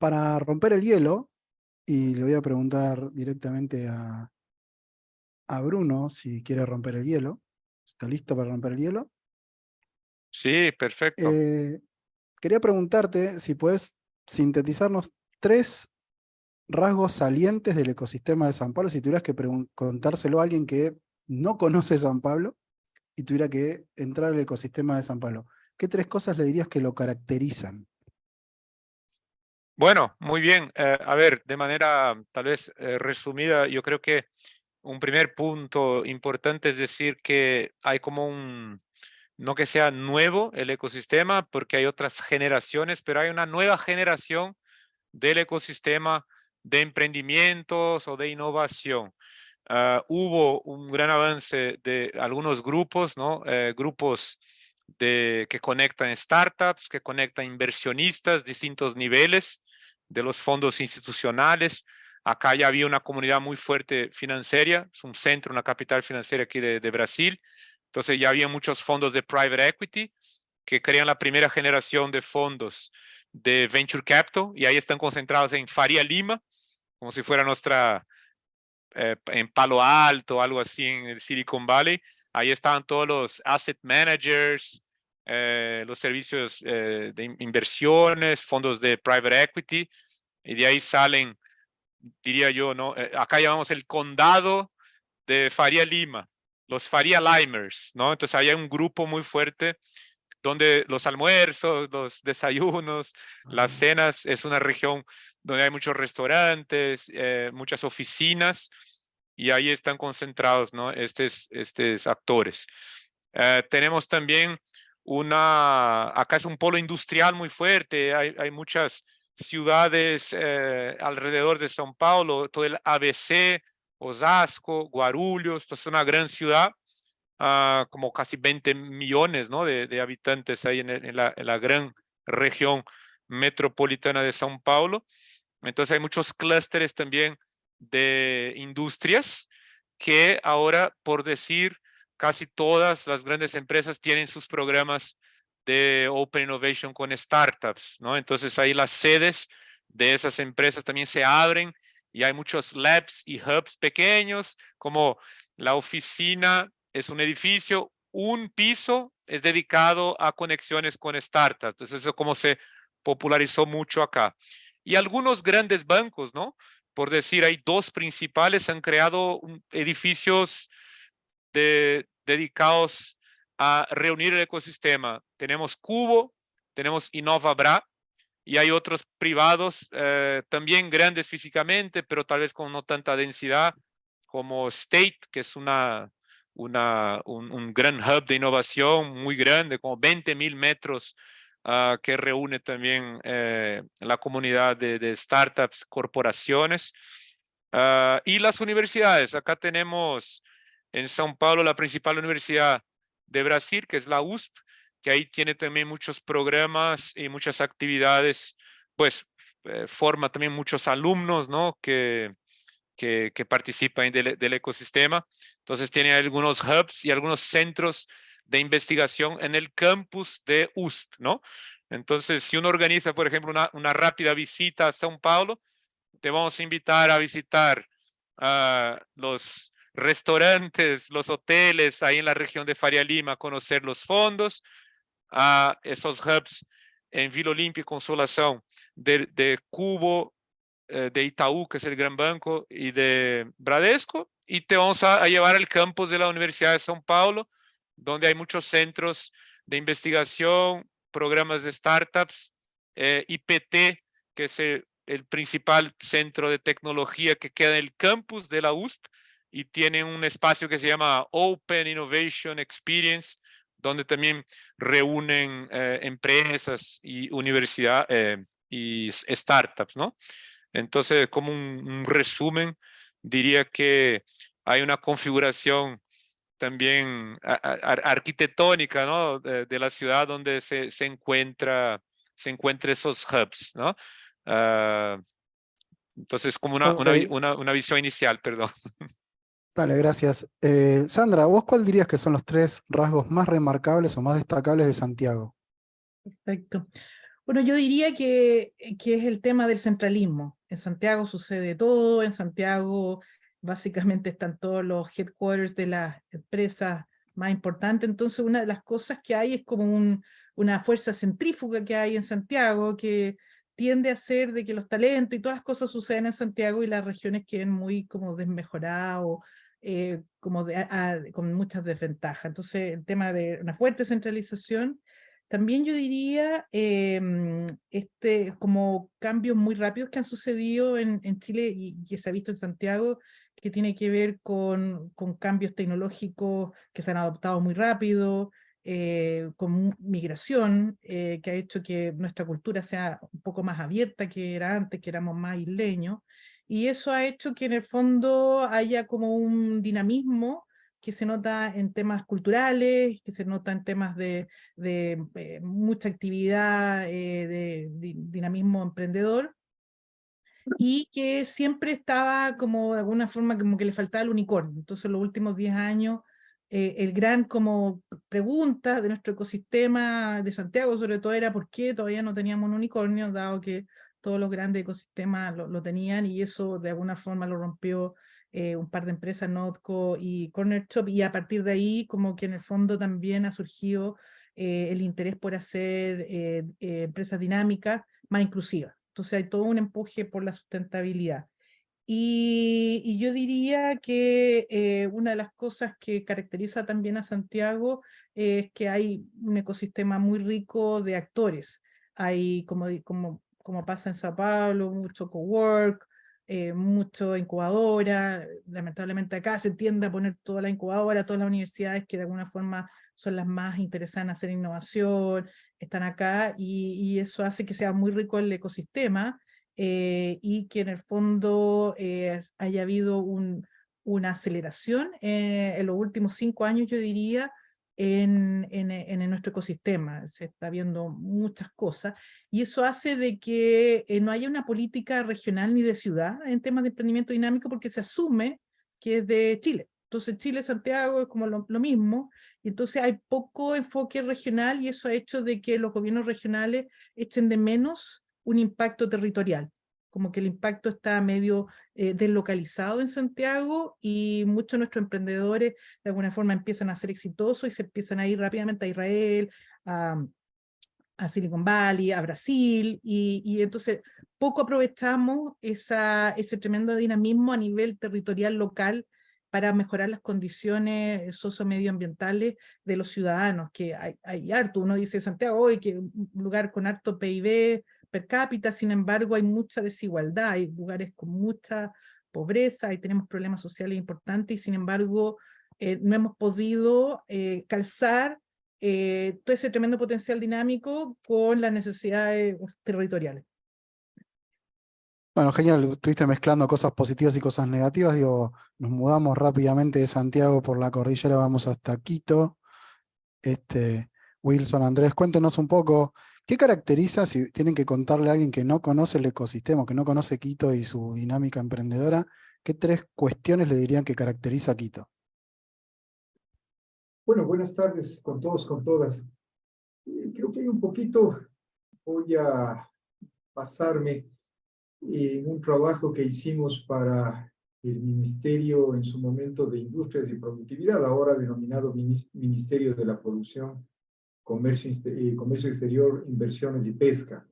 Para romper el hielo, y le voy a preguntar directamente a Bruno si quiere romper el hielo. ¿Está listo para romper el hielo? Sí, perfecto. Eh, Quería preguntarte si puedes sintetizarnos tres rasgos salientes del ecosistema de San Pablo, si tuvieras que contárselo a alguien que no conoce San Pablo y tuviera que entrar al ecosistema de San Pablo. ¿Qué tres cosas le dirías que lo caracterizan? Bueno, muy bien. A ver, de manera tal vez resumida, yo creo que un primer punto importante es decir que hay como no que sea nuevo el ecosistema, porque hay otras generaciones, pero hay una nueva generación del ecosistema de emprendimientos o de innovación. Hubo un gran avance de algunos grupos, ¿no? Grupos que conectan startups, que conectan inversionistas, distintos niveles de los fondos institucionales. Acá ya había una comunidad muy fuerte financiera, es un centro, una capital financiera aquí de Brasil. Entonces ya había muchos fondos de private equity que crean la primera generación de fondos de venture capital y ahí están concentrados en Faria Lima, como si fuera nuestra en Palo Alto, algo así en el Silicon Valley. Ahí estaban todos los asset managers, los servicios de inversiones, fondos de private equity, y de ahí salen, diría yo, ¿no? Acá llamamos el condado de Faria Lima, los Faria Limers, ¿no? Entonces hay un grupo muy fuerte donde los almuerzos, los desayunos, las cenas, es una región donde hay muchos restaurantes, muchas oficinas, y ahí están concentrados, ¿no? Estos actores. Tenemos también acá es un polo industrial muy fuerte, hay muchas ciudades alrededor de São Paulo, todo el ABC, Osasco, Guarulhos, entonces es una gran ciudad, como casi 20 millones, ¿no? de habitantes ahí en la gran región metropolitana de São Paulo. Entonces hay muchos clústeres también de industrias que ahora, por decir, casi todas las grandes empresas tienen sus programas de Open Innovation con startups, ¿no? Entonces ahí las sedes de esas empresas también se abren y hay muchos labs y hubs pequeños, como la oficina es un edificio, un piso es dedicado a conexiones con startups. Entonces eso como se popularizó mucho acá. Y algunos grandes bancos, ¿no? Por decir, hay dos principales, han creado edificios dedicados a reunir el ecosistema. Tenemos Cubo, tenemos InnovaBra, y hay otros privados, también grandes físicamente, pero tal vez con no tanta densidad, como State, que es un gran hub de innovación muy grande, como 20,000 metros, que reúne también la comunidad de startups, corporaciones, y las universidades. Acá tenemos en São Paulo la principal universidad de Brasil, que es la USP, que ahí tiene también muchos programas y muchas actividades, pues forma también muchos alumnos, ¿no? que participan del ecosistema. Entonces tiene algunos hubs y algunos centros de investigación en el campus de USP, ¿no? Entonces, si uno organiza, por ejemplo, una rápida visita a São Paulo, te vamos a invitar a visitar los restaurantes, los hoteles ahí en la región de Faria Lima, conocer los fondos, a esos hubs en Vila Olímpia y Consolação de Cubo, de Itaú, que es el gran banco, y de Bradesco, y te vamos a llevar al campus de la Universidad de São Paulo, donde hay muchos centros de investigación, programas de startups, IPT, que es el principal centro de tecnología que queda en el campus de la USP, y tiene un espacio que se llama Open Innovation Experience, donde también reúnen empresas y universidades y startups, ¿no? Entonces, como un resumen, diría que hay una configuración también arquitectónica, ¿no? de la ciudad donde se encuentra esos hubs, ¿no? Ah, entonces, como Ok, una visión inicial, perdón. dale, gracias. Sandra, ¿vos cuál dirías que son los tres rasgos más remarcables o más destacables de Santiago? Perfecto. Bueno, yo diría que es el tema del centralismo. En Santiago sucede todo, en Santiago básicamente están todos los headquarters de las empresas más importantes, entonces una de las cosas que hay es como una fuerza centrífuga que hay en Santiago que tiende a hacer de que los talentos y todas las cosas suceden en Santiago y las regiones queden muy como desmejoradas o como con muchas desventajas. Entonces el tema de una fuerte centralización. También yo diría como cambios muy rápidos que han sucedido en Chile y que se ha visto en Santiago, que tiene que ver con cambios tecnológicos que se han adoptado muy rápido, con migración, que ha hecho que nuestra cultura sea un poco más abierta que era antes, que éramos más isleños, y eso ha hecho que en el fondo haya como un dinamismo que se nota en temas culturales, que se nota en temas de mucha actividad, de dinamismo emprendedor, y que siempre estaba como de alguna forma como que le faltaba el unicornio. Entonces los últimos 10 años, el gran como pregunta de nuestro ecosistema de Santiago sobre todo era por qué todavía no teníamos un unicornio, dado que todos los grandes ecosistemas lo tenían, y eso de alguna forma lo rompió un par de empresas, Notco y Corner Shop, y a partir de ahí como que en el fondo también ha surgido el interés por hacer empresas dinámicas más inclusivas. Entonces hay todo un empuje por la sustentabilidad. Y yo diría que una de las cosas que caracteriza también a Santiago es que hay un ecosistema muy rico de actores. Hay, como pasa en Sao Paulo, mucho cowork, mucho incubadora. Lamentablemente acá se tiende a poner toda la incubadora, todas las universidades que de alguna forma son las más interesadas en hacer innovación, están acá, y eso hace que sea muy rico el ecosistema, y que en el fondo haya habido una aceleración en los últimos 5 años, yo diría, en nuestro ecosistema. Se está viendo muchas cosas, y eso hace de que no haya una política regional ni de ciudad en temas de emprendimiento dinámico, porque se asume que es de Chile. Entonces Chile, Santiago es como lo mismo, y entonces hay poco enfoque regional, y eso ha hecho de que los gobiernos regionales echen de menos un impacto territorial, como que el impacto está medio deslocalizado en Santiago, y muchos de nuestros emprendedores de alguna forma empiezan a ser exitosos y se empiezan a ir rápidamente a Israel, a Silicon Valley, a Brasil, y entonces poco aprovechamos ese tremendo dinamismo a nivel territorial local para mejorar las condiciones sociomedioambientales de los ciudadanos, que hay harto. Uno dice Santiago hoy que es un lugar con harto PIB per cápita, sin embargo hay mucha desigualdad, hay lugares con mucha pobreza y tenemos problemas sociales importantes, y sin embargo no hemos podido calzar todo ese tremendo potencial dinámico con las necesidades territoriales. Bueno, genial, estuviste mezclando cosas positivas y cosas negativas. Digo, nos mudamos rápidamente de Santiago por la cordillera, vamos hasta Quito. Wilson, Andrés, cuéntenos un poco, ¿qué caracteriza, si tienen que contarle a alguien que no conoce el ecosistema, que no conoce Quito y su dinámica emprendedora, qué 3 cuestiones le dirían que caracteriza a Quito? Bueno, buenas tardes con todos, con todas. Creo que hay un poquito, voy a basarme en un trabajo que hicimos para el Ministerio en su momento de Industrias y Productividad, ahora denominado Ministerio de la Producción, Comercio Exterior, Inversiones y Pesca.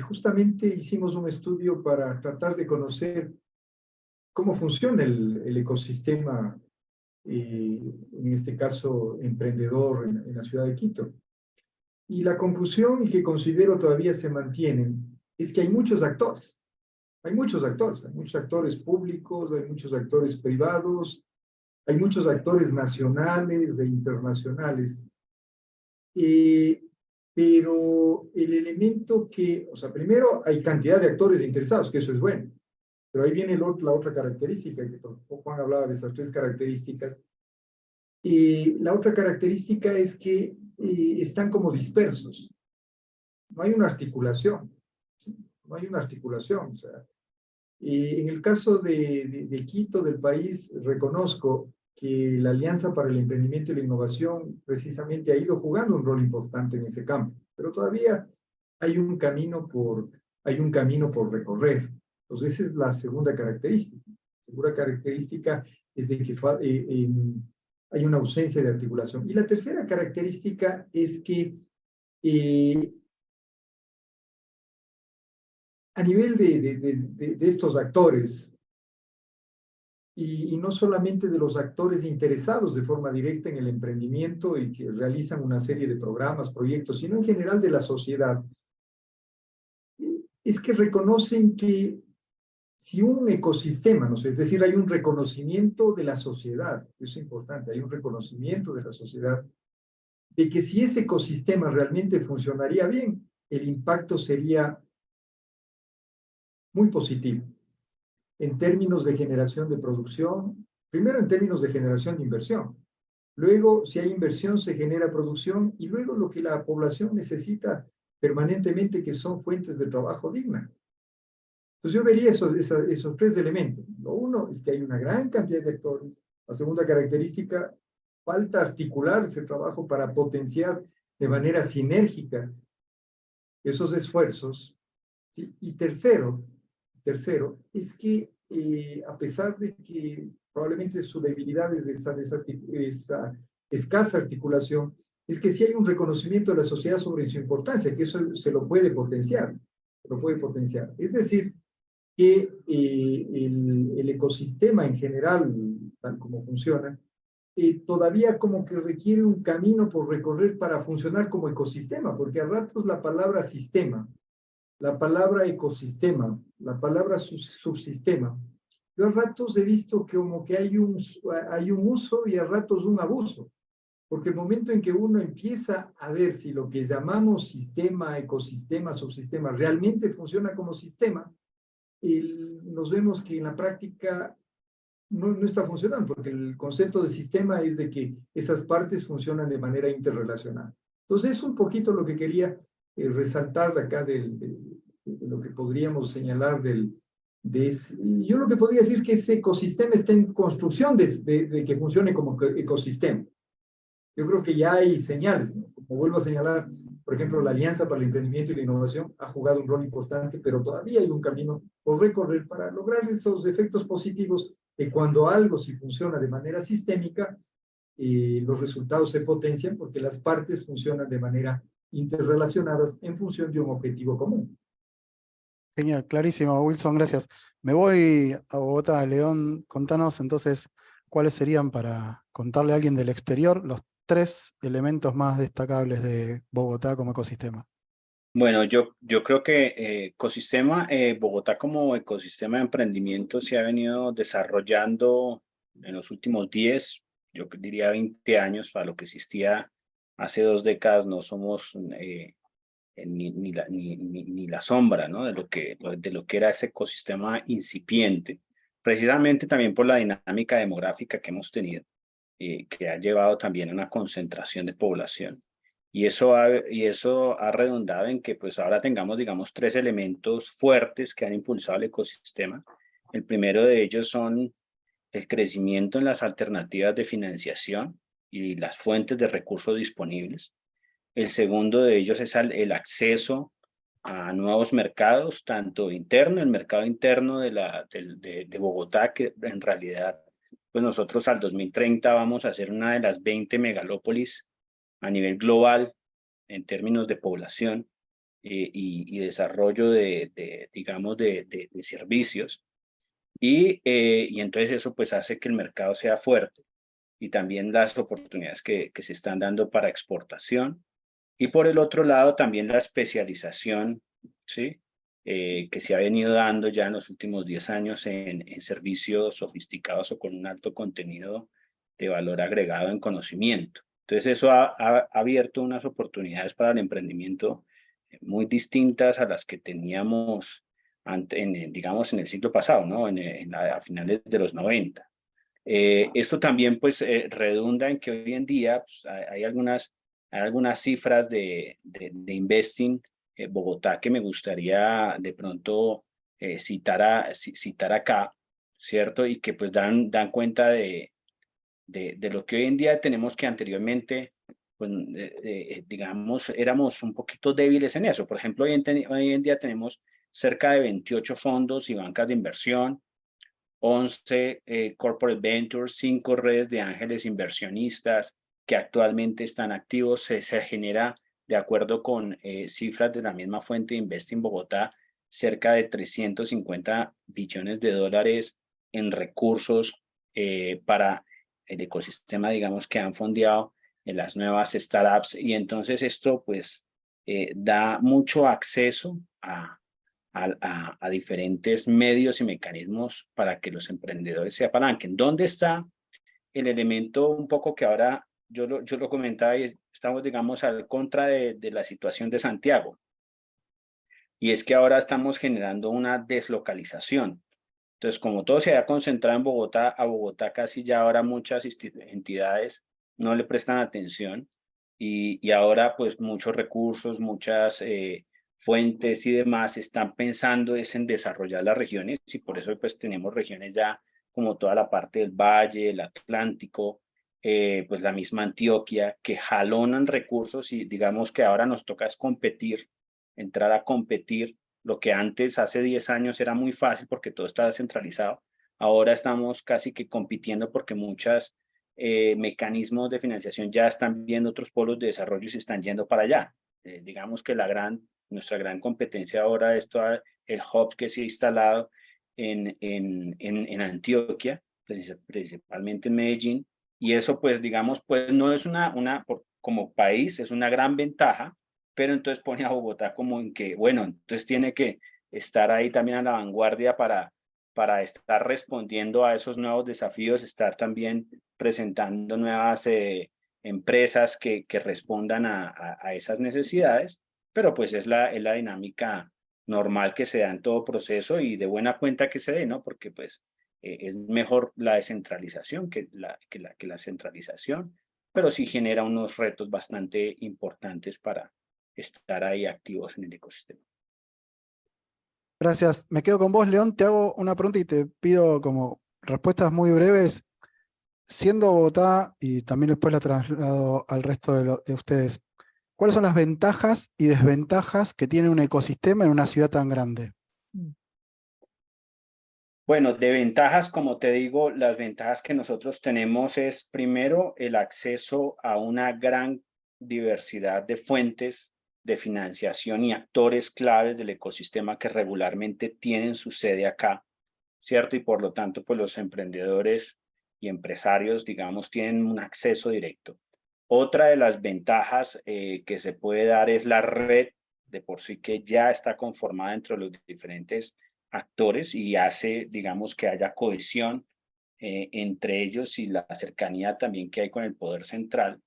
Justamente hicimos un estudio para tratar de conocer cómo funciona el ecosistema, en este caso emprendedor en la ciudad de Quito. Y la conclusión, y que considero todavía se mantiene, es que hay muchos actores. Hay muchos actores públicos, hay muchos actores privados, hay muchos actores nacionales e internacionales. Pero el elemento que, o sea, primero hay cantidad de actores interesados, que eso es bueno. Pero ahí viene la otra característica, que Juan hablaba de esas 3 características. La otra característica es que están como dispersos. No hay una articulación. ¿Sí? No hay una articulación. O sea, en el caso de Quito, del país, reconozco que la Alianza para el Emprendimiento y la Innovación precisamente ha ido jugando un rol importante en ese campo. pero todavía hay un camino por recorrer. Entonces, esa es la segunda característica. La segunda característica es de que hay una ausencia de articulación. Y la tercera característica es que a nivel de estos actores, y no solamente de los actores interesados de forma directa en el emprendimiento y que realizan una serie de programas, proyectos, sino en general de la sociedad, es que reconocen que si un ecosistema, ¿no sé? Es decir, hay un reconocimiento de la sociedad, eso es importante, hay un reconocimiento de la sociedad, de que si ese ecosistema realmente funcionaría bien, el impacto sería muy positivo en términos de generación de producción, primero en términos de generación de inversión, luego si hay inversión se genera producción y luego lo que la población necesita permanentemente, que son fuentes de trabajo digna. Entonces yo vería esos tres elementos. Lo uno es que hay una gran cantidad de actores. La segunda característica, falta articular ese trabajo para potenciar de manera sinérgica esos esfuerzos. ¿Sí? Y tercero, es que a pesar de que probablemente su debilidad es de esa escasa articulación, es que sí hay un reconocimiento de la sociedad sobre su importancia, que eso se lo puede potenciar, Es decir, que el ecosistema en general, tal como funciona, todavía como que requiere un camino por recorrer para funcionar como ecosistema, porque a ratos la palabra sistema, la palabra ecosistema, la palabra subsistema, yo a ratos he visto que como que hay un uso y a ratos un abuso, porque el momento en que uno empieza a ver si lo que llamamos sistema, ecosistema, subsistema realmente funciona como sistema, nos vemos que en la práctica no está funcionando, porque el concepto de sistema es de que esas partes funcionan de manera interrelacionada. Entonces, es un poquito lo que quería resaltar acá de lo que podríamos señalar yo lo que podría decir que ese ecosistema está en construcción de que funcione como ecosistema. Yo creo que ya hay señales, ¿no? Como vuelvo a señalar, por ejemplo, la Alianza para el Emprendimiento y la Innovación ha jugado un rol importante, pero todavía hay un camino por recorrer para lograr esos efectos positivos de cuando algo sí funciona de manera sistémica, los resultados se potencian porque las partes funcionan de manera interrelacionadas en función de un objetivo común. Genial, clarísimo, Wilson, gracias. Me voy a Bogotá. León, contanos entonces cuáles serían, para contarle a alguien del exterior, los 3 elementos más destacables de Bogotá como ecosistema. Bueno, yo creo que ecosistema, Bogotá como ecosistema de emprendimiento se ha venido desarrollando en los últimos 10, yo diría 20 años, para lo que existía hace 2 décadas. No somos ni la sombra, ¿no? de lo que era ese ecosistema incipiente, precisamente también por la dinámica demográfica que hemos tenido, que ha llevado también a una concentración de población. Y eso ha redundado en que pues ahora tengamos, digamos, 3 elementos fuertes que han impulsado el ecosistema. El primero de ellos son el crecimiento en las alternativas de financiación y las fuentes de recursos disponibles. El segundo de ellos es el acceso a nuevos mercados, tanto interno, el mercado interno de Bogotá, que en realidad pues nosotros al 2030 vamos a ser una de las 20 megalópolis a nivel global en términos de población y desarrollo digamos, de servicios. Y entonces eso pues hace que el mercado sea fuerte y también las oportunidades que se están dando para exportación. Y por el otro lado también la especialización, ¿sí? Que se ha venido dando ya en los últimos 10 años en servicios sofisticados o con un alto contenido de valor agregado en conocimiento. Entonces eso ha abierto unas oportunidades para el emprendimiento muy distintas a las que teníamos digamos en el siglo pasado, ¿no? A finales de los 90. Esto también pues redunda en que hoy en día pues, hay algunas cifras de Investing Bogotá que me gustaría de pronto citar acá, ¿cierto? Y que pues dan cuenta de lo que hoy en día tenemos, que anteriormente pues digamos, éramos un poquito débiles en eso. Por ejemplo, hoy en día tenemos cerca de 28 fondos y bancas de inversión, 11 corporate ventures, 5 redes de ángeles inversionistas que actualmente están activos. Se genera, de acuerdo con cifras de la misma fuente Investing Bogotá, cerca de 350 billones de dólares en recursos para el ecosistema, digamos, que han fondeado en las nuevas startups. Y entonces esto pues da mucho acceso a diferentes medios y mecanismos para que los emprendedores se apalanquen. ¿Dónde está el elemento un poco que ahora yo lo comentaba y estamos, digamos, al contra de la situación de Santiago? Y es que ahora estamos generando una deslocalización. Entonces, como todo se había concentrado en Bogotá, a Bogotá casi ya ahora muchas entidades no le prestan atención y ahora pues muchos recursos, muchas fuentes y demás están pensando es en desarrollar las regiones y por eso pues tenemos regiones ya como toda la parte del Valle, el Atlántico, pues la misma Antioquia, que jalonan recursos y digamos que ahora nos toca es competir, entrar a competir. Lo que antes, hace 10 años, era muy fácil porque todo estaba descentralizado. Ahora estamos casi que compitiendo porque muchos mecanismos de financiación ya están viendo otros polos de desarrollo y se están yendo para allá. Digamos que nuestra gran competencia ahora es todo el hub que se ha instalado en Antioquia, principalmente en Medellín. Y eso, pues, digamos, pues no es como país, es una gran ventaja, pero entonces pone a Bogotá como en que, bueno, entonces tiene que estar ahí también a la vanguardia para estar respondiendo a esos nuevos desafíos, estar también presentando nuevas empresas que respondan a esas necesidades, pero pues es la dinámica normal que se da en todo proceso y de buena cuenta que se dé, ¿no? Porque pues es mejor la descentralización que la centralización, pero sí genera unos retos bastante importantes para estar ahí activos en el ecosistema. Gracias. Me quedo con vos, León. Te hago una pregunta y te pido como respuestas muy breves. Siendo Bogotá, y también después la traslado al resto de ustedes, ¿cuáles son las ventajas y desventajas que tiene un ecosistema en una ciudad tan grande? Bueno, de ventajas, como te digo, las ventajas que nosotros tenemos es primero el acceso a una gran diversidad de fuentes de financiación y actores claves del ecosistema que regularmente tienen su sede acá, ¿cierto? Y por lo tanto, pues los emprendedores y empresarios, digamos, tienen un acceso directo. Otra de las ventajas que se puede dar es la red de por sí que ya está conformada entre los diferentes actores y hace, digamos, que haya cohesión entre ellos y la cercanía también que hay con el poder central.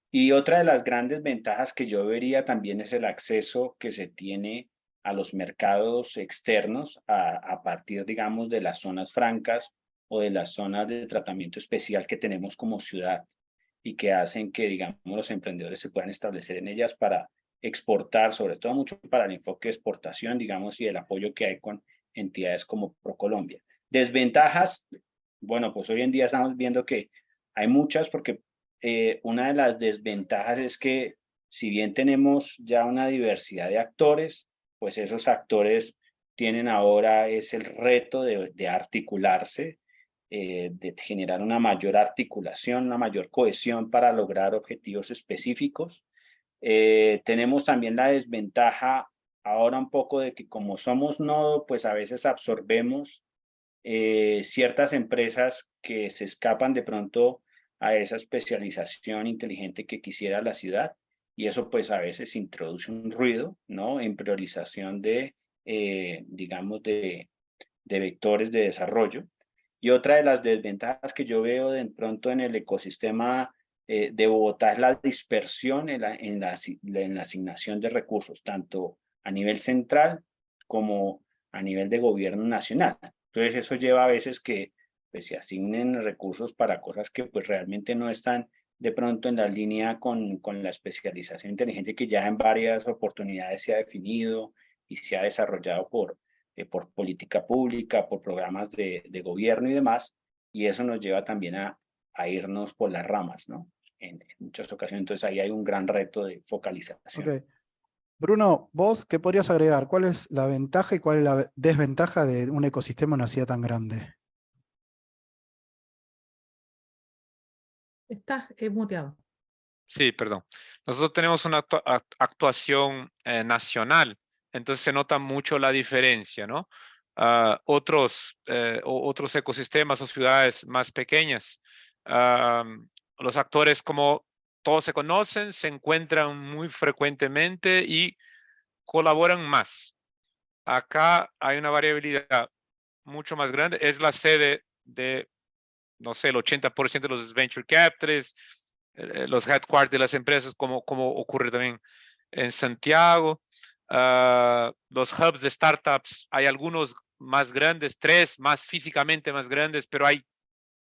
Y otra de las grandes ventajas que yo vería también es el acceso que se tiene a los mercados externos a partir, digamos, de las zonas francas o de las zonas de tratamiento especial que tenemos como ciudad y que hacen que, digamos, los emprendedores se puedan establecer en ellas para exportar, sobre todo mucho para el enfoque de exportación, digamos, y el apoyo que hay con entidades como ProColombia. Desventajas, bueno, pues hoy en día estamos viendo que hay muchas porque una de las desventajas es que si bien tenemos ya una diversidad de actores, pues esos actores tienen ahora es el reto de articularse, de generar una mayor articulación, una mayor cohesión para lograr objetivos específicos. Tenemos también la desventaja ahora un poco de que como somos nodo, pues a veces absorbemos ciertas empresas que se escapan de pronto a esa especialización inteligente que quisiera la ciudad y eso pues a veces introduce un ruido, ¿no? En priorización digamos, de vectores de desarrollo. Y otra de las desventajas que yo veo de pronto en el ecosistema de Bogotá es la dispersión en la asignación de recursos, tanto a nivel central como a nivel de gobierno nacional. Entonces eso lleva a veces que pues, se asignen recursos para cosas que pues realmente no están de pronto en la línea con la especialización inteligente que ya en varias oportunidades se ha definido y se ha desarrollado por política pública, por programas de gobierno y demás, y eso nos lleva también a irnos por las ramas, ¿no? en muchas ocasiones. Entonces ahí hay un gran reto de focalización. Ok. Bruno, vos, ¿qué podrías agregar? ¿Cuál es la ventaja y cuál es la desventaja de un ecosistema en una ciudad tan grande? Estás muteado. Sí, perdón. Nosotros tenemos una actuación nacional, entonces se nota mucho la diferencia, ¿no? Otros ecosistemas o ciudades más pequeñas, los actores como todos se conocen, se encuentran muy frecuentemente y colaboran más. Acá hay una variabilidad mucho más grande, es la sede de, no sé, el 80% de los venture capitals, los headquarters de las empresas, como ocurre también en Santiago. Los hubs de startups, hay algunos más grandes, 3 más físicamente más grandes, pero hay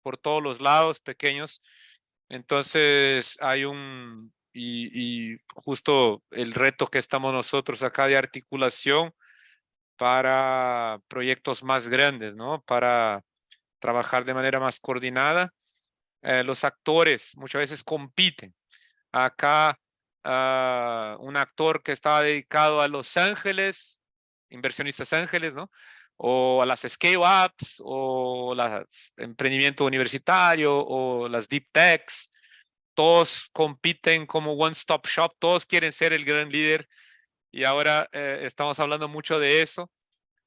por todos los lados pequeños. Entonces hay y justo el reto que estamos nosotros acá de articulación para proyectos más grandes, ¿no? Para trabajar de manera más coordinada. Los actores muchas veces compiten. Acá un actor que estaba dedicado a Los Ángeles, inversionistas ángeles, ¿no? O a las scale-ups, o el emprendimiento universitario, o las deep techs, todos compiten como one-stop shop, todos quieren ser el gran líder y ahora estamos hablando mucho de eso,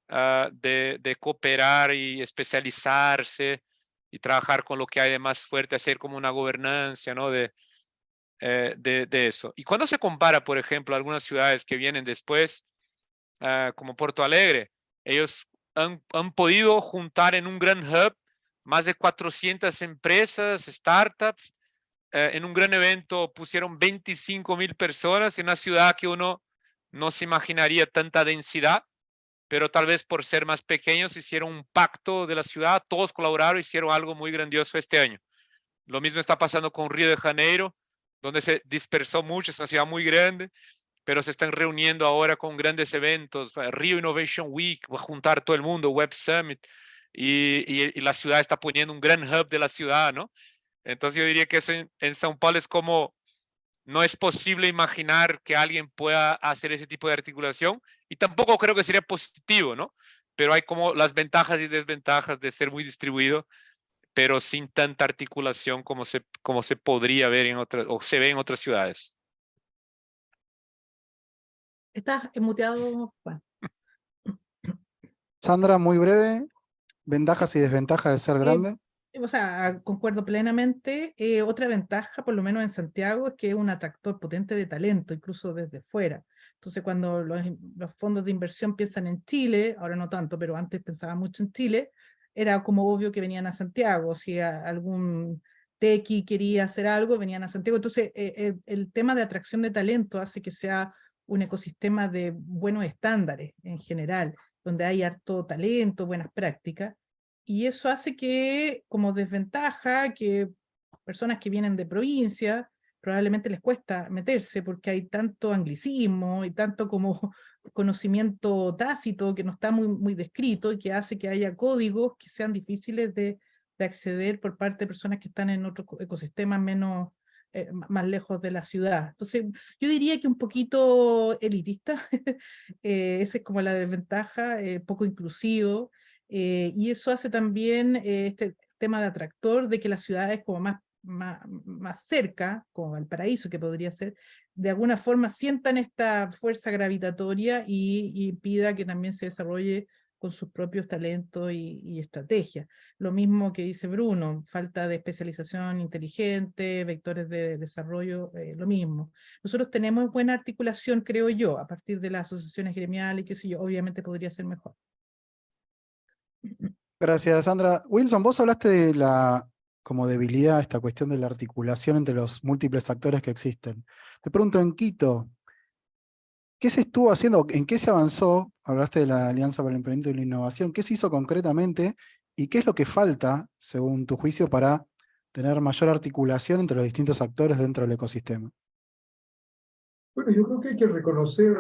de cooperar y especializarse y trabajar con lo que hay de más fuerte, hacer como una gobernanza, ¿no? De eso. Y cuando se compara, por ejemplo, algunas ciudades que vienen después, como Porto Alegre, ellos han podido juntar en un gran hub más de 400 empresas, startups. En un gran evento pusieron 25,000 personas en una ciudad que uno no se imaginaría tanta densidad, pero tal vez por ser más pequeños hicieron un pacto de la ciudad, todos colaboraron, hicieron algo muy grandioso este año. Lo mismo está pasando con Río de Janeiro, donde se dispersó mucho, es una ciudad muy grande, pero se están reuniendo ahora con grandes eventos. Rio Innovation Week va a juntar todo el mundo, Web Summit, y la ciudad está poniendo un gran hub de la ciudad, ¿no? Entonces yo diría que eso en São Paulo es como, no es posible imaginar que alguien pueda hacer ese tipo de articulación, y tampoco creo que sería positivo, ¿no? Pero hay como las ventajas y desventajas de ser muy distribuido, pero sin tanta articulación como se podría ver en otras, o se ve en otras ciudades. Estás muteado, Juan. Sandra, muy breve, ventajas y desventajas de ser grande. O sea, concuerdo plenamente. Otra ventaja, por lo menos en Santiago, es que es un atractor potente de talento, incluso desde fuera. Entonces, cuando los fondos de inversión piensan en Chile, ahora no tanto, pero antes pensaban mucho en Chile, era como obvio que venían a Santiago. Si algún tequi quería hacer algo, venían a Santiago. Entonces, el tema de atracción de talento hace que sea un ecosistema de buenos estándares en general, donde hay harto talento, buenas prácticas. Y eso hace que, como desventaja, que personas que vienen de provincia probablemente les cuesta meterse porque hay tanto anglicismo y tanto como conocimiento tácito que no está muy descrito y que hace que haya códigos que sean difíciles de acceder por parte de personas que están en otros ecosistemas menos, más lejos de la ciudad. Entonces, yo diría que un poquito elitista, esa es como la desventaja, poco inclusivo. Y eso hace también este tema de atractor de que las ciudades como más cerca, como Valparaíso que podría ser, de alguna forma sientan esta fuerza gravitatoria y impida que también se desarrolle con sus propios talentos y estrategias. Lo mismo que dice Bruno, falta de especialización inteligente, vectores de desarrollo, lo mismo. Nosotros tenemos buena articulación, creo yo, a partir de las asociaciones gremiales y qué sé yo, obviamente podría ser mejor. Gracias, Sandra. Wilson, vos hablaste de la como debilidad, esta cuestión de la articulación entre los múltiples actores que existen. Te pregunto, en Quito, ¿qué se estuvo haciendo? ¿En qué se avanzó? Hablaste de la Alianza para el Emprendimiento y la Innovación. ¿Qué se hizo concretamente? ¿Y qué es lo que falta, según tu juicio, para tener mayor articulación entre los distintos actores dentro del ecosistema? Bueno, yo creo que hay que reconocer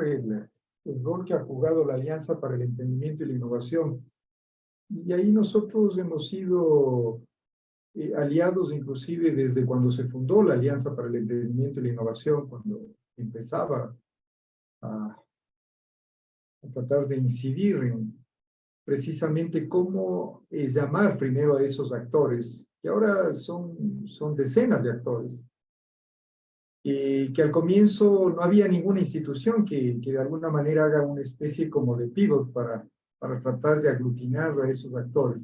el rol que ha jugado la Alianza para el Emprendimiento y la Innovación. Y ahí nosotros hemos sido aliados inclusive desde cuando se fundó la Alianza para el Emprendimiento y la Innovación, cuando empezaba a tratar de incidir en precisamente cómo llamar primero a esos actores, que ahora son decenas de actores, y que al comienzo no había ninguna institución que de alguna manera haga una especie como de pivot para tratar de aglutinar a esos actores.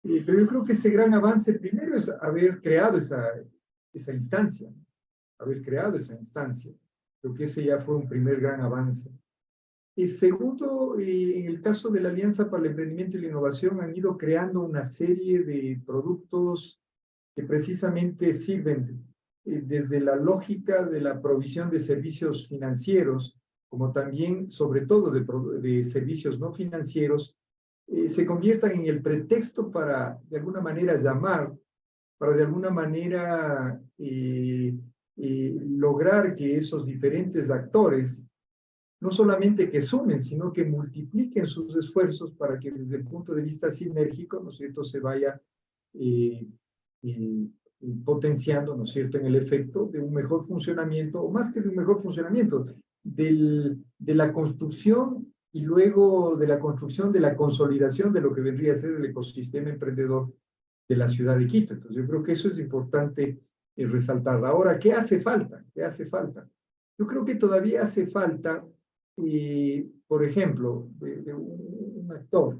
Pero yo creo que ese gran avance primero es haber creado esa instancia, haber creado esa instancia. Creo que ese ya fue un primer gran avance. Y segundo, en el caso de la Alianza para el Emprendimiento y la Innovación, han ido creando una serie de productos que precisamente sirven desde la lógica de la provisión de servicios financieros, como también, sobre todo, de servicios no financieros, se conviertan en el pretexto para, de alguna manera, llamar, para de alguna manera lograr que esos diferentes actores no solamente que sumen, sino que multipliquen sus esfuerzos para que desde el punto de vista sinérgico, ¿no es cierto?, se vaya potenciando, ¿no es cierto?, en el efecto de un mejor funcionamiento, o más que de un mejor funcionamiento, de la construcción y luego de la construcción de la consolidación de lo que vendría a ser el ecosistema emprendedor de la ciudad de Quito. Entonces, yo creo que eso es importante resaltar. Ahora, ¿qué hace falta? ¿Qué hace falta? Yo creo que todavía hace falta, por ejemplo, de un actor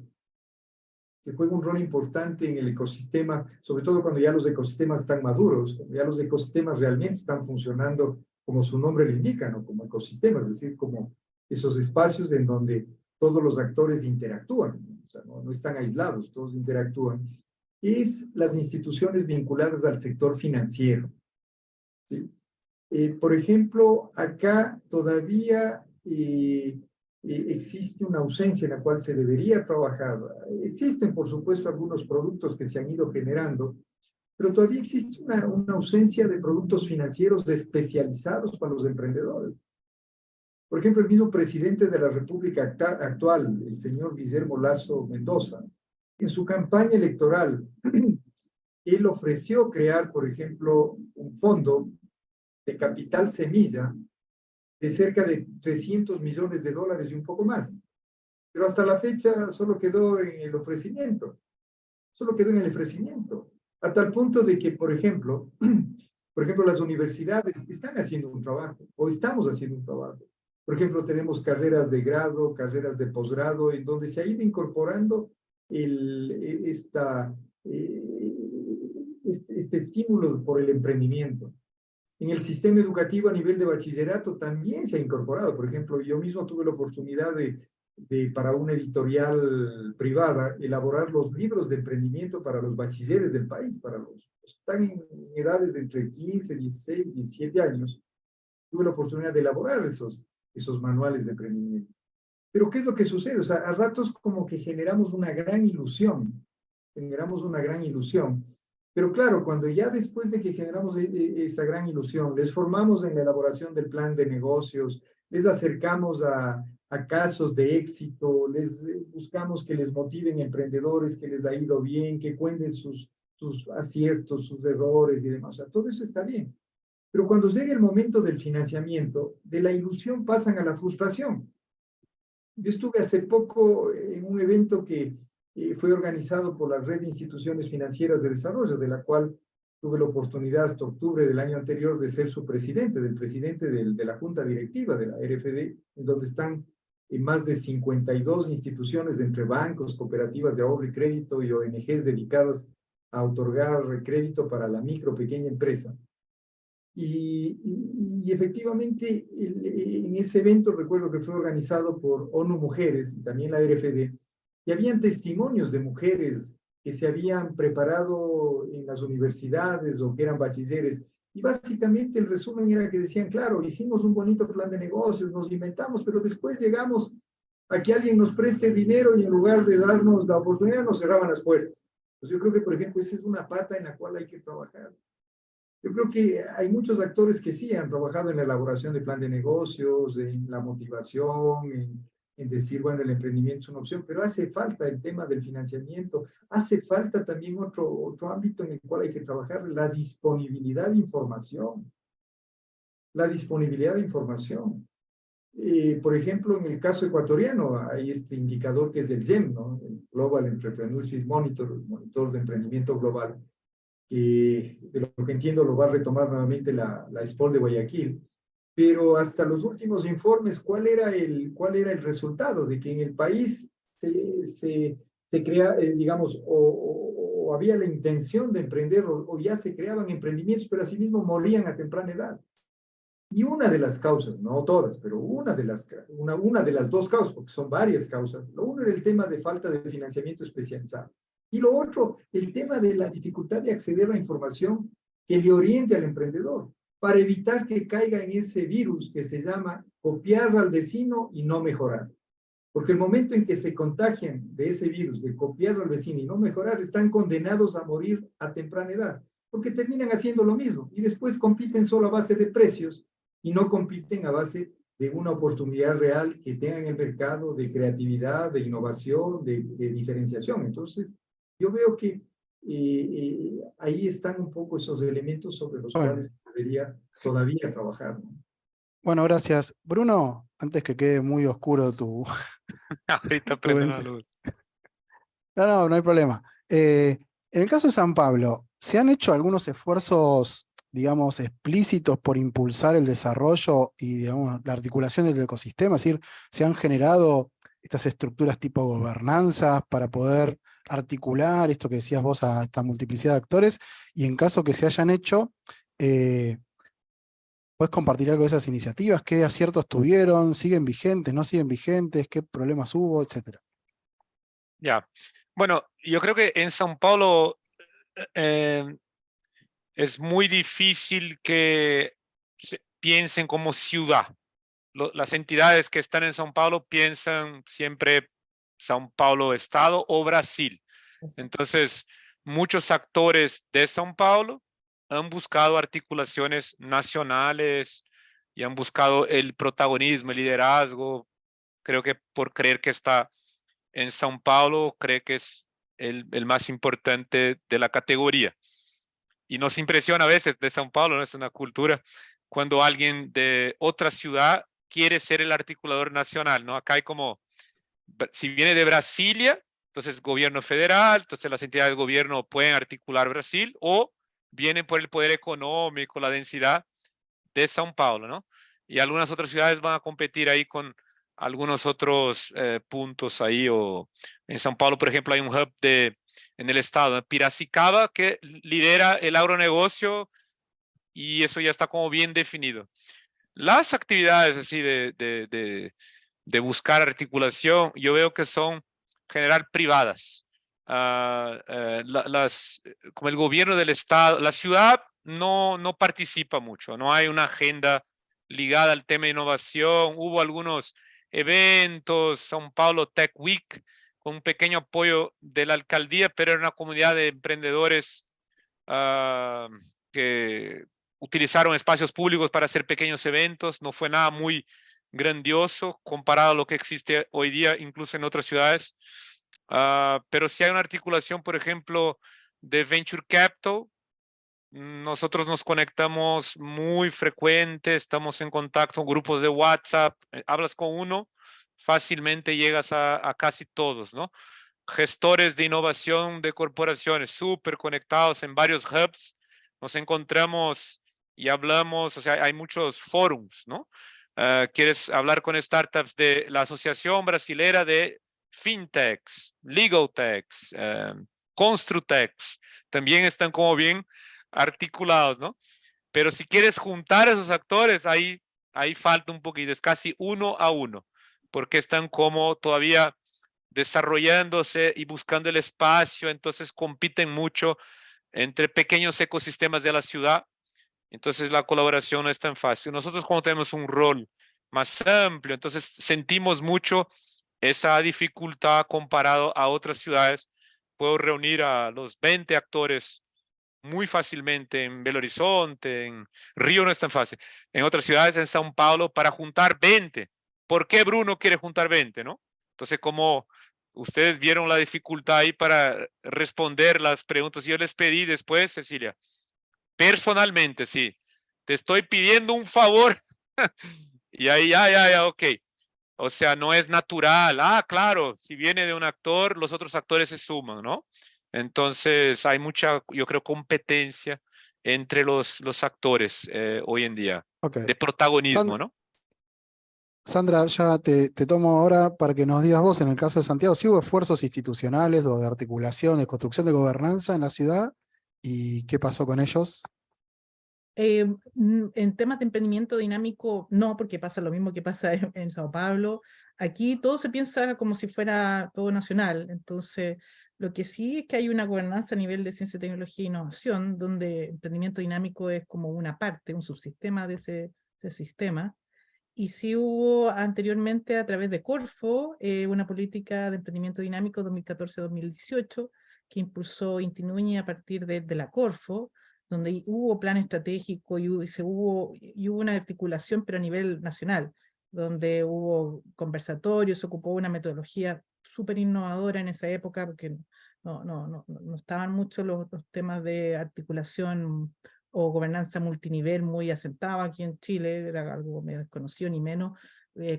que juega un rol importante en el ecosistema, sobre todo cuando ya los ecosistemas están maduros, cuando ya los ecosistemas realmente están funcionando como su nombre le indica, ¿no?, como ecosistemas, es decir, como esos espacios en donde todos los actores interactúan, o sea, no están aislados, todos interactúan, es las instituciones vinculadas al sector financiero, ¿sí? Por ejemplo, acá todavía existe una ausencia en la cual se debería trabajar. Existen, por supuesto, algunos productos que se han ido generando, pero todavía existe una ausencia de productos financieros especializados para los emprendedores. Por ejemplo, el mismo presidente de la República actual, el señor Guillermo Lasso Mendoza, en su campaña electoral, él ofreció crear, por ejemplo, un fondo de capital semilla de cerca de $300 millones y un poco más. Pero hasta la fecha solo quedó en el ofrecimiento. Solo quedó en el ofrecimiento. A tal punto de que, por ejemplo, las universidades están haciendo un trabajo, o estamos haciendo un trabajo. Por ejemplo, tenemos carreras de grado, carreras de posgrado, en donde se ha ido incorporando este estímulo por el emprendimiento. En el sistema educativo a nivel de bachillerato también se ha incorporado. Por ejemplo, yo mismo tuve la oportunidad para una editorial privada, elaborar los libros de emprendimiento para los bachilleres del país, para los que están en edades de entre 15, 16, 17 años. Tuve la oportunidad de elaborar esos manuales de emprendimiento. Pero ¿qué es lo que sucede? O sea, a ratos como que generamos una gran ilusión. Pero claro, cuando ya después de que generamos esa gran ilusión, les formamos en la elaboración del plan de negocios, les acercamos a casos de éxito, les buscamos que les motiven emprendedores, que les ha ido bien, que cuenten sus aciertos, sus errores y demás. O sea, todo eso está bien. Pero cuando llega el momento del financiamiento, de la ilusión pasan a la frustración. Yo estuve hace poco en un evento que fue organizado por la Red de Instituciones Financieras de Desarrollo, de la cual tuve la oportunidad hasta octubre del año anterior de ser su presidente, del presidente de la Junta Directiva de la RFD, en donde están más de 52 instituciones entre bancos, cooperativas de ahorro y crédito y ONGs dedicadas a otorgar crédito para la micro, pequeña empresa. Y efectivamente, en ese evento recuerdo que fue organizado por ONU Mujeres y también la RFD, y habían testimonios de mujeres que se habían preparado en las universidades o que eran bachilleres, y básicamente el resumen era que decían, claro, hicimos un bonito plan de negocios, nos inventamos, pero después llegamos a que alguien nos preste dinero y en lugar de darnos la oportunidad nos cerraban las puertas. Pues yo creo que, por ejemplo, esa es una pata en la cual hay que trabajar. Yo creo que hay muchos actores que sí han trabajado en la elaboración de plan de negocios, en la motivación, en decir, bueno, el emprendimiento es una opción, pero hace falta el tema del financiamiento, hace falta también otro ámbito en el cual hay que trabajar, la disponibilidad de información. La disponibilidad de información. Por ejemplo, en el caso ecuatoriano, hay este indicador que es el GEM, ¿no? El Global Entrepreneurship Monitor, el monitor de emprendimiento global, que de lo que entiendo lo va a retomar nuevamente la SPOL de Guayaquil. Pero hasta los últimos informes, ¿cuál era el resultado? De que en el país se crea, digamos, o había la intención de emprender, o ya se creaban emprendimientos, pero asimismo morían a temprana edad. Y una de las causas, no todas, pero una de las dos causas, porque son varias causas, lo uno era el tema de falta de financiamiento especializado. Y lo otro, el tema de la dificultad de acceder a información que le oriente al emprendedor, para evitar que caiga en ese virus que se llama copiar al vecino y no mejorar. Porque el momento en que se contagian de ese virus, de copiar al vecino y no mejorar, están condenados a morir a temprana edad, porque terminan haciendo lo mismo y después compiten solo a base de precios y no compiten a base de una oportunidad real que tengan en el mercado, de creatividad, de innovación, de diferenciación. Entonces, yo veo que ahí están un poco esos elementos sobre los cuales debería todavía trabajar, ¿no? Bueno, gracias. Bruno, antes que quede muy oscuro tu... Ahorita prendo la luz. No hay problema. En el caso de San Pablo, ¿se han hecho algunos esfuerzos, digamos, explícitos por impulsar el desarrollo y, digamos, la articulación del ecosistema? Es decir, ¿se han generado estas estructuras tipo gobernanzas para poder articular esto que decías vos a esta multiplicidad de actores? Y en caso que se hayan hecho, ¿puedes compartir algo de esas iniciativas? ¿Qué aciertos tuvieron? ¿Siguen vigentes? ¿No siguen vigentes? ¿Qué problemas hubo? Etcétera. Ya. Bueno, yo creo que en São Paulo es muy difícil que piensen como ciudad. Las entidades que están en São Paulo piensan siempre São Paulo Estado o Brasil. Entonces, muchos actores de São Paulo han buscado articulaciones nacionales y han buscado el protagonismo, el liderazgo. Creo que por creer que está en São Paulo, cree que es el más importante de la categoría. Y nos impresiona a veces de São Paulo, ¿no? Es una cultura, cuando alguien de otra ciudad quiere ser el articulador nacional, ¿no? Acá hay como, si viene de Brasilia, entonces gobierno federal, entonces las entidades de gobierno pueden articular Brasil, o vienen por el poder económico, la densidad de São Paulo, ¿no? Y algunas otras ciudades van a competir ahí con algunos otros puntos ahí, o en São Paulo, por ejemplo, hay un hub en el estado, en Piracicaba, que lidera el agronegocio, y eso ya está como bien definido. Las actividades así de buscar articulación, yo veo que son en general privadas. Como el gobierno del estado, la ciudad no participa mucho, no hay una agenda ligada al tema de innovación. Hubo algunos eventos, São Paulo Tech Week, con un pequeño apoyo de la alcaldía, pero era una comunidad de emprendedores que utilizaron espacios públicos para hacer pequeños eventos. No fue nada muy grandioso comparado a lo que existe hoy día, incluso en otras ciudades. Pero si hay una articulación, por ejemplo, de Venture Capital, nosotros nos conectamos muy frecuente, estamos en contacto, grupos de WhatsApp, hablas con uno, fácilmente llegas a casi todos, ¿no? Gestores de innovación de corporaciones súper conectados en varios hubs, nos encontramos y hablamos, o sea, hay muchos forums, ¿no? Quieres hablar con startups de la Asociación Brasilera de Fintechs, Legaltechs, Construtechs, también están como bien articulados, ¿no? Pero si quieres juntar a esos actores, ahí falta un poquito, es casi 1 a 1, porque están como todavía desarrollándose y buscando el espacio, entonces compiten mucho entre pequeños ecosistemas de la ciudad, entonces la colaboración no es tan fácil. Nosotros, como tenemos un rol más amplio, entonces sentimos mucho esa dificultad comparado a otras ciudades. Puedo reunir a los 20 actores muy fácilmente en Belo Horizonte, en Río no es tan fácil, en otras ciudades, en São Paulo, para juntar 20 ¿por qué Bruno quiere juntar 20, no? Entonces, como ustedes vieron la dificultad ahí para responder las preguntas, yo les pedí después, Cecilia, personalmente, sí, te estoy pidiendo un favor. Y ahí, ya, ok. O sea, no es natural. Ah, claro, si viene de un actor, los otros actores se suman, ¿no? Entonces, hay mucha, yo creo, competencia entre los actores hoy en día, Ok. de protagonismo, ¿no? Sandra, ya te tomo ahora para que nos digas vos, en el caso de Santiago, si hubo esfuerzos institucionales o de articulación, de construcción de gobernanza en la ciudad, y qué pasó con ellos. En temas de emprendimiento dinámico, no, porque pasa lo mismo que pasa en Sao Paulo. Aquí todo se piensa como si fuera todo nacional. Entonces, lo que sí es que hay una gobernanza a nivel de ciencia, tecnología e innovación, donde emprendimiento dinámico es como una parte, un subsistema de ese sistema. Y sí hubo anteriormente a través de Corfo una política de emprendimiento dinámico 2014-2018 que impulsó Inti Núñez a partir de la Corfo, donde hubo plan estratégico y hubo una articulación pero a nivel nacional, donde hubo conversatorios, se ocupó una metodología súper innovadora en esa época porque no estaban mucho los temas de articulación o gobernanza multinivel muy asentada aquí en Chile, era algo medio desconocido, ni menos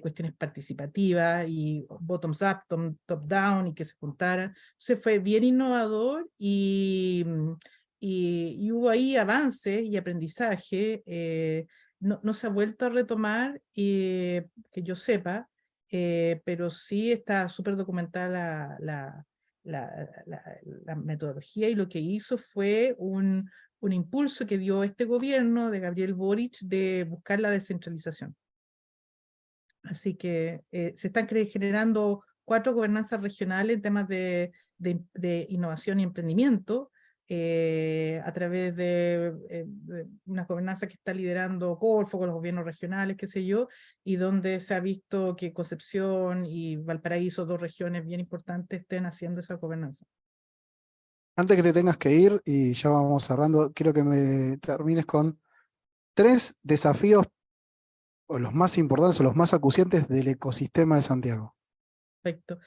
cuestiones participativas y bottoms-up, top-down, y que se juntara. Entonces fue bien innovador y hubo ahí avances y aprendizaje. No se ha vuelto a retomar, que yo sepa, pero sí está súper documentada la metodología, y lo que hizo fue un impulso que dio este gobierno de Gabriel Boric de buscar la descentralización. Así que se están generando 4 gobernanzas regionales en temas de innovación y emprendimiento, a través de una gobernanza que está liderando Corfo con los gobiernos regionales, qué sé yo, y donde se ha visto que Concepción y Valparaíso, 2 regiones bien importantes, estén haciendo esa gobernanza. Antes que te tengas que ir, y ya vamos cerrando, quiero que me termines con 3 desafíos, o los más importantes o los más acuciantes del ecosistema de Santiago. Perfecto.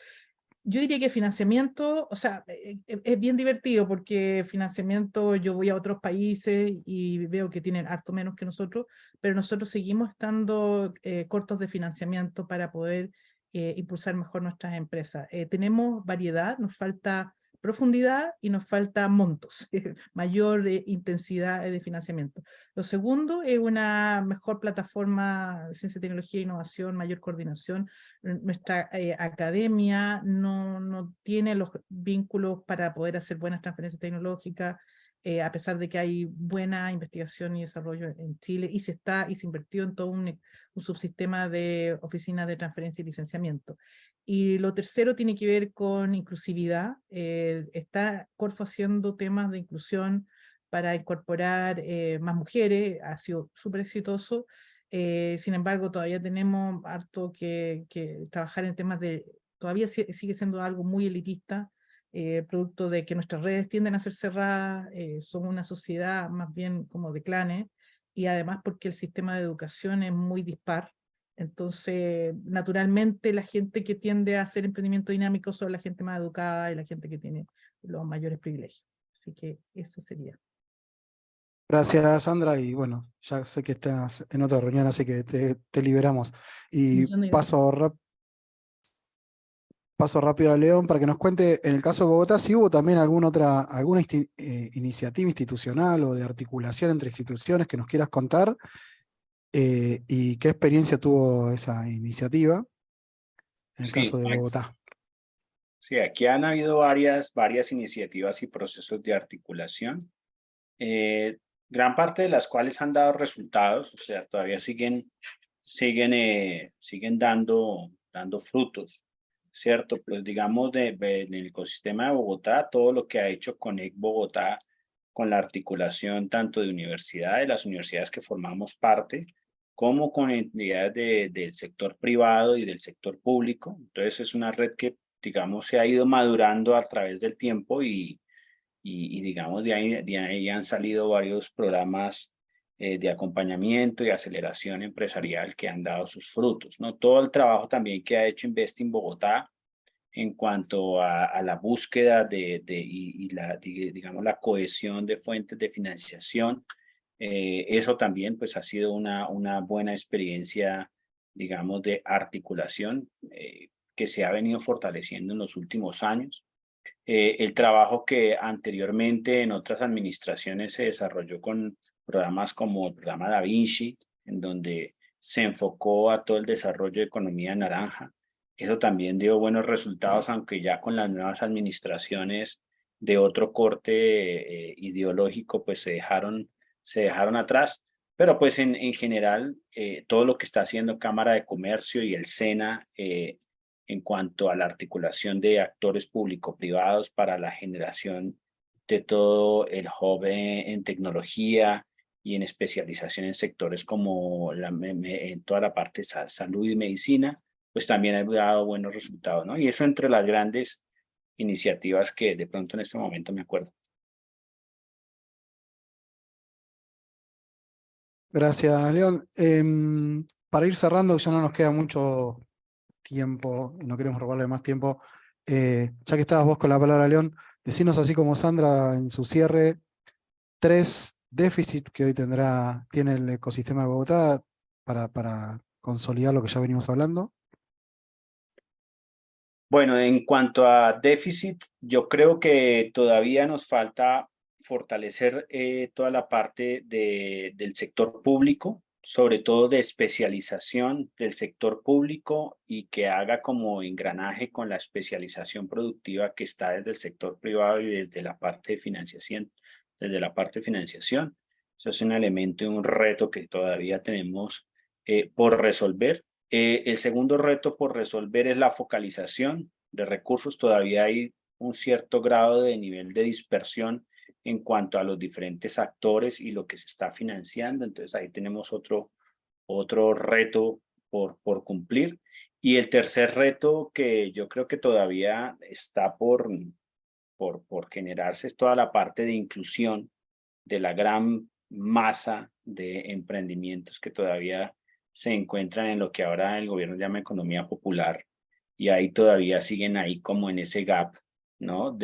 Yo diría que financiamiento, o sea, es bien divertido porque financiamiento, yo voy a otros países y veo que tienen harto menos que nosotros, pero nosotros seguimos estando cortos de financiamiento para poder impulsar mejor nuestras empresas. Tenemos variedad, nos falta profundidad y nos falta montos, mayor intensidad de financiamiento. Lo segundo es una mejor plataforma de ciencia, tecnología e innovación, mayor coordinación. Nuestra academia no tiene los vínculos para poder hacer buenas transferencias tecnológicas, a pesar de que hay buena investigación y desarrollo en Chile, y se invirtió en todo un subsistema de oficinas de transferencia y licenciamiento. Y lo tercero tiene que ver con inclusividad. Está Corfo haciendo temas de inclusión para incorporar más mujeres, ha sido súper exitoso. Sin embargo, todavía tenemos harto que trabajar en temas todavía sigue siendo algo muy elitista, producto de que nuestras redes tienden a ser cerradas, somos una sociedad más bien como de clanes, y además porque el sistema de educación es muy dispar. Entonces, naturalmente, la gente que tiende a hacer emprendimiento dinámico son la gente más educada y la gente que tiene los mayores privilegios. Así que eso sería. Gracias, Sandra, y bueno, ya sé que estás en otra reunión, así que te liberamos. Y paso rápido a León para que nos cuente, en el caso de Bogotá, si hubo también alguna iniciativa institucional o de articulación entre instituciones que nos quieras contar, y qué experiencia tuvo esa iniciativa en el caso de Bogotá. Sí, aquí han habido varias iniciativas y procesos de articulación, gran parte de las cuales han dado resultados, o sea, todavía siguen dando frutos, ¿cierto? Pues digamos, en el ecosistema de Bogotá, todo lo que ha hecho Conect Bogotá con la articulación tanto de universidades, las universidades que formamos parte, como con entidades del sector privado y del sector público. Entonces es una red que, digamos, se ha ido madurando a través del tiempo y digamos, de ahí han salido varios programas de acompañamiento y aceleración empresarial que han dado sus frutos, ¿no? Todo el trabajo también que ha hecho Investing Bogotá en cuanto a la búsqueda digamos, la cohesión de fuentes de financiación. Eso también pues ha sido una buena experiencia, digamos, de articulación que se ha venido fortaleciendo en los últimos años. El trabajo que anteriormente en otras administraciones se desarrolló con programas como el programa Da Vinci, en donde se enfocó a todo el desarrollo de economía naranja. Eso también dio buenos resultados, aunque ya con las nuevas administraciones de otro corte ideológico pues se dejaron atrás. Pero pues en general todo lo que está haciendo Cámara de Comercio y el SENA en cuanto a la articulación de actores público-privados para la generación de todo el hub en tecnología y en especialización en sectores como en toda la parte de salud y medicina, pues también ha dado buenos resultados, ¿no? Y eso entre las grandes iniciativas que de pronto en este momento me acuerdo. Gracias, León. Para ir cerrando, ya no nos queda mucho tiempo y no queremos robarle más tiempo. Ya que estabas vos con la palabra, León, decinos así como Sandra en su cierre, 3 déficits que hoy tiene el ecosistema de Bogotá para consolidar lo que ya venimos hablando. Bueno, en cuanto a déficit, yo creo que todavía nos falta fortalecer toda la parte del sector público, sobre todo de especialización del sector público y que haga como engranaje con la especialización productiva que está desde el sector privado y desde la parte de financiación. Eso es un elemento y un reto que todavía tenemos por resolver. El segundo reto por resolver es la focalización de recursos. Todavía hay un cierto grado de nivel de dispersión en cuanto a los diferentes actores y lo que se está financiando. Entonces ahí tenemos otro reto por cumplir. Y el tercer reto que yo creo que todavía está por generarse es toda la parte de inclusión de la gran masa de emprendimientos que todavía se encuentran en lo que ahora el gobierno llama economía popular, y ahí todavía siguen ahí como en ese gap, ¿no?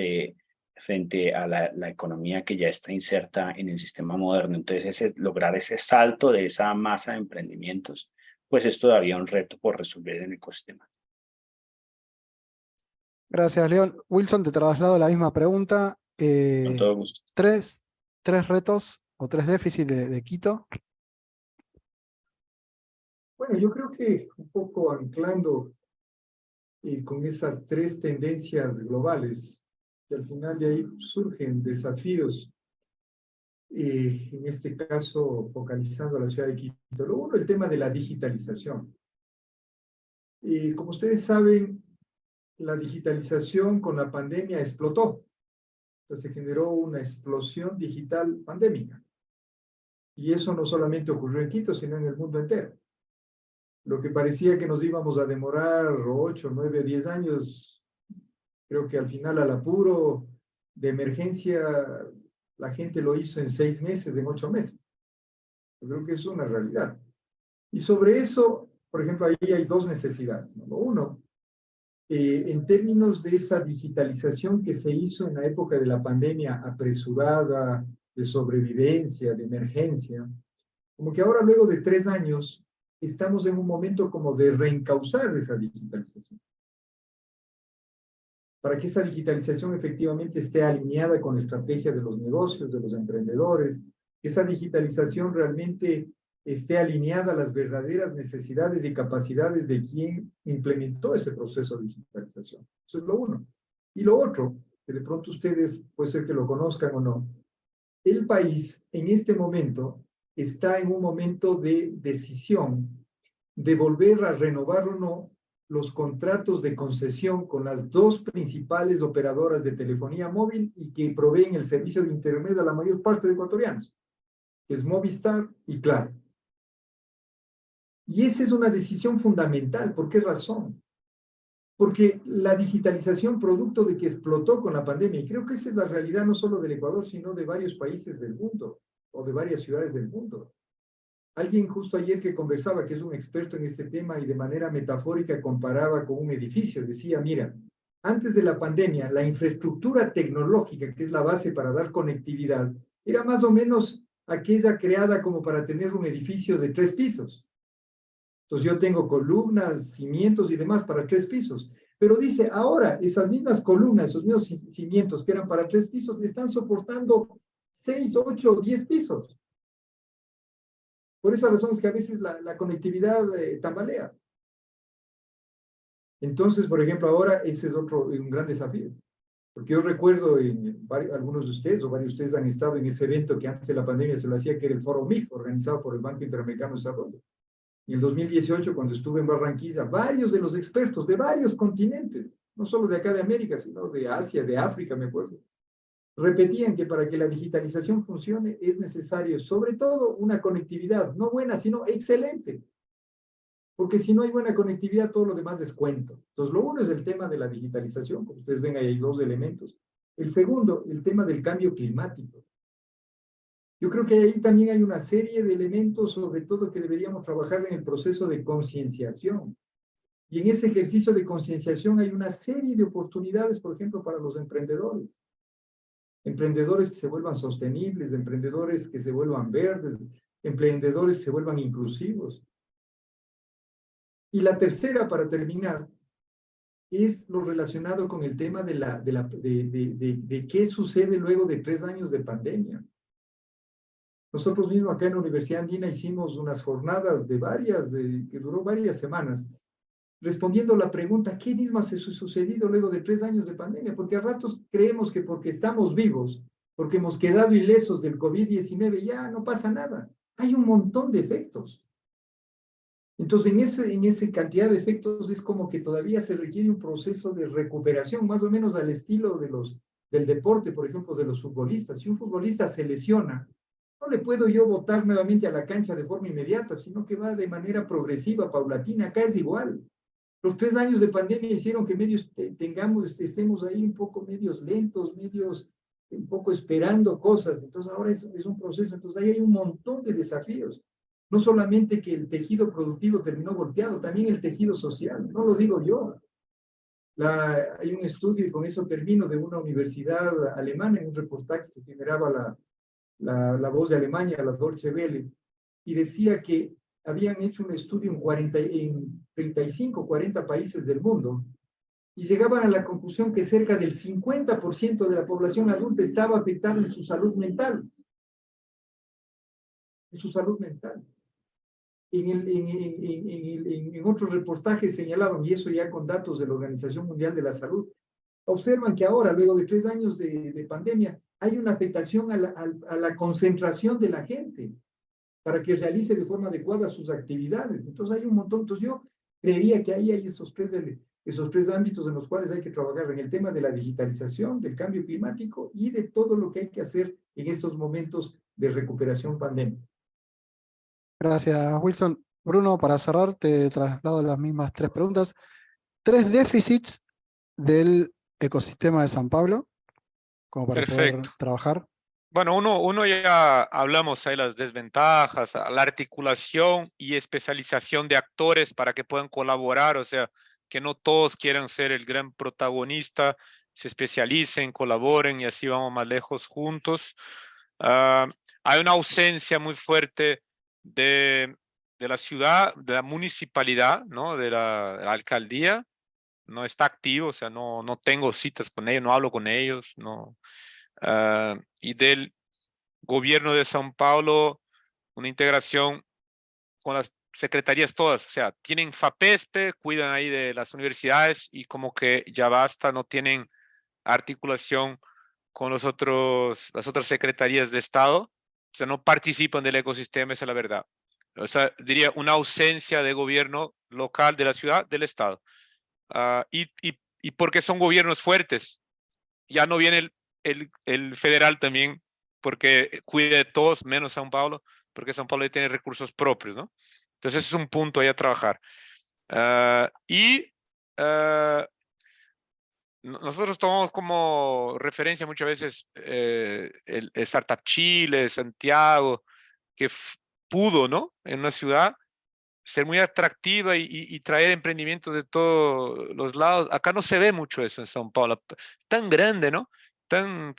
Frente a la economía que ya está inserta en el sistema moderno. Entonces lograr ese salto de esa masa de emprendimientos, pues es todavía un reto por resolver en el ecosistema. Gracias, León. Wilson, te traslado la misma pregunta. Con todo gusto. 3 retos o 3 déficits de Quito. Bueno, yo creo que un poco anclando con esas 3 tendencias globales, que al final de ahí surgen desafíos, en este caso focalizando a la ciudad de Quito. Lo uno, el tema de la digitalización. Como ustedes saben, la digitalización con la pandemia explotó. Entonces se generó una explosión digital pandémica. Y eso no solamente ocurrió en Quito, sino en el mundo entero. Lo que parecía que nos íbamos a demorar 8, 9, 10 años, creo que al final al apuro de emergencia, la gente lo hizo en 6 meses, en 8 meses. Yo creo que es una realidad. Y sobre eso, por ejemplo, ahí hay 2 necesidades, ¿no? Uno, en términos de esa digitalización que se hizo en la época de la pandemia apresurada, de sobrevivencia, de emergencia, como que ahora luego de 3 años estamos en un momento como de reencauzar esa digitalización. Para que esa digitalización efectivamente esté alineada con la estrategia de los negocios, de los emprendedores, que esa digitalización realmente esté alineada a las verdaderas necesidades y capacidades de quien implementó ese proceso de digitalización. Eso es lo uno. Y lo otro, que de pronto ustedes puede ser que lo conozcan o no, el país en este momento está en un momento de decisión de volver a renovar o no los contratos de concesión con las 2 principales operadoras de telefonía móvil y que proveen el servicio de internet a la mayor parte de ecuatorianos, que es Movistar y Claro. Y esa es una decisión fundamental. ¿Por qué razón? Porque la digitalización producto de que explotó con la pandemia, y creo que esa es la realidad no solo del Ecuador, sino de varios países del mundo, o de varias ciudades del mundo. Alguien justo ayer que conversaba, que es un experto en este tema y de manera metafórica comparaba con un edificio. Decía, mira, antes de la pandemia, la infraestructura tecnológica, que es la base para dar conectividad, era más o menos aquella creada como para tener un edificio de 3 pisos. Entonces yo tengo columnas, cimientos y demás para 3 pisos. Pero dice, ahora esas mismas columnas, esos mismos cimientos que eran para 3 pisos, están soportando 6, 8 o 10 pisos. Por esa razón es que a veces la conectividad tambalea. Entonces, por ejemplo, ahora ese es un gran desafío. Porque yo recuerdo, algunos de ustedes o varios de ustedes han estado en ese evento que antes de la pandemia se lo hacía, que era el Foro MIF, organizado por el Banco Interamericano de Desarrollo. En el 2018, cuando estuve en Barranquilla, varios de los expertos de varios continentes, no solo de acá de América, sino de Asia, de África, me acuerdo, repetían que para que la digitalización funcione es necesario, sobre todo, una conectividad, no buena, sino excelente. Porque si no hay buena conectividad, todo lo demás es cuento. Entonces, lo uno es el tema de la digitalización, como ustedes ven, ahí hay 2 elementos. El segundo, el tema del cambio climático. Yo creo que ahí también hay una serie de elementos, sobre todo, que deberíamos trabajar en el proceso de concienciación. Y en ese ejercicio de concienciación hay una serie de oportunidades, por ejemplo, para los emprendedores. Emprendedores que se vuelvan sostenibles, emprendedores que se vuelvan verdes, emprendedores que se vuelvan inclusivos. Y la tercera, para terminar, es lo relacionado con el tema de qué sucede luego de 3 años de pandemia. Nosotros mismos acá en la Universidad Andina hicimos unas jornadas que duró varias semanas, respondiendo la pregunta, ¿qué mismo ha sucedido luego de 3 años de pandemia? Porque a ratos creemos que porque estamos vivos, porque hemos quedado ilesos del COVID-19, ya no pasa nada. Hay un montón de efectos. Entonces, en esa cantidad de efectos es como que todavía se requiere un proceso de recuperación, más o menos al estilo del deporte, por ejemplo, de los futbolistas. Si un futbolista se lesiona, no le puedo yo botar nuevamente a la cancha de forma inmediata, sino que va de manera progresiva, paulatina. Acá es igual. Los 3 años de pandemia hicieron que estemos ahí un poco medios lentos, un poco esperando cosas. Entonces ahora es un proceso. Entonces ahí hay un montón de desafíos. No solamente que el tejido productivo terminó golpeado, también el tejido social. No lo digo yo. Hay un estudio, y con eso termino, de una universidad alemana, en un reportaje que generaba la voz de Alemania, la Deutsche Welle, y decía que habían hecho un estudio en 35, 40 países del mundo, y llegaban a la conclusión que cerca del 50% de la población adulta estaba afectada en su salud mental. En su salud mental. En otros reportajes señalaban, y eso ya con datos de la Organización Mundial de la Salud, observan que ahora, luego de 3 años de pandemia, hay una afectación a la concentración de la gente para que realice de forma adecuada sus actividades. Entonces hay un montón. Entonces yo creería que ahí hay esos tres ámbitos en los cuales hay que trabajar, en el tema de la digitalización, del cambio climático y de todo lo que hay que hacer en estos momentos de recuperación pandémica. Gracias, Wilson. Bruno, para cerrar, te traslado las mismas 3 preguntas. 3 déficits del ecosistema de San Pablo, como para poder Perfecto. trabajar. Bueno, uno ya hablamos ahí las desventajas, la articulación y especialización de actores para que puedan colaborar, o sea, que no todos quieran ser el gran protagonista, se especialicen, colaboren y así vamos más lejos juntos. Hay una ausencia muy fuerte de la ciudad, de la municipalidad, ¿no? De la alcaldía, no está activo, o sea, no tengo citas con ellos, no hablo con ellos, no. Y del gobierno de São Paulo, una integración con las secretarías todas, o sea, tienen FAPESP, cuidan ahí de las universidades y como que ya basta, no tienen articulación con las otras secretarías de Estado, o sea, no participan del ecosistema, esa es la verdad. O sea, diría una ausencia de gobierno local de la ciudad, del Estado. Y porque son gobiernos fuertes, ya no viene el federal también, porque cuida de todos, menos São Paulo, porque São Paulo ya tiene recursos propios, ¿no? Entonces, ese es un punto ahí a trabajar. Nosotros tomamos como referencia muchas veces el Startup Chile, Santiago, que pudo, ¿no? En una ciudad ser muy atractiva y traer emprendimientos de todos los lados. Acá no se ve mucho eso en São Paulo. Tan grande, ¿no? Tan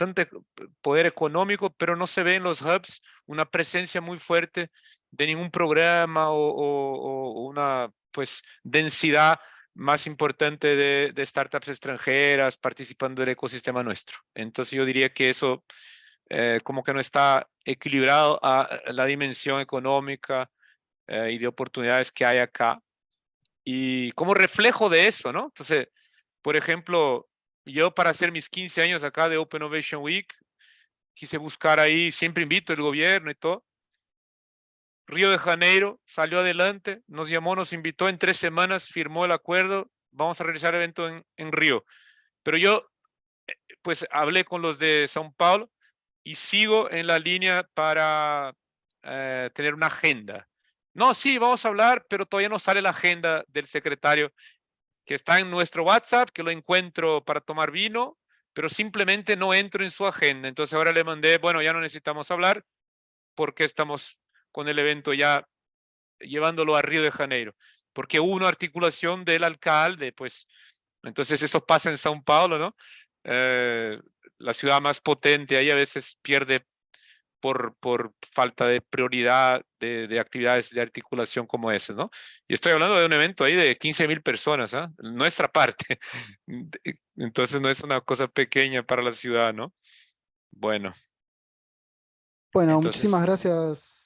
poder económico, pero no se ve en los hubs una presencia muy fuerte de ningún programa o una pues densidad más importante de startups extranjeras participando del ecosistema nuestro. Entonces yo diría que eso como que no está equilibrado a la dimensión económica y de oportunidades que hay acá. Y como reflejo de eso, ¿no? Entonces, por ejemplo, yo para hacer mis 15 años acá de Open Innovation Week, quise buscar ahí, siempre invito al gobierno y todo. Río de Janeiro salió adelante, nos llamó, nos invitó, en 3 semanas firmó el acuerdo, vamos a realizar el evento en Río. Pero yo, pues, hablé con los de São Paulo y sigo en la línea para tener una agenda. No, sí, vamos a hablar, pero todavía no sale la agenda del secretario, que está en nuestro WhatsApp, que lo encuentro para tomar vino, pero simplemente no entro en su agenda. Entonces ahora le mandé, bueno, ya no necesitamos hablar porque estamos con el evento ya llevándolo a Río de Janeiro. Porque hubo una articulación del alcalde, pues, entonces eso pasa en São Paulo, ¿no? La ciudad más potente ahí a veces pierde por falta de prioridad de actividades de articulación como esas, ¿no? Y estoy hablando de un evento ahí de 15.000 personas, ¿eh? Nuestra parte. Entonces no es una cosa pequeña para la ciudad, ¿no? Bueno. Bueno, Entonces, muchísimas gracias,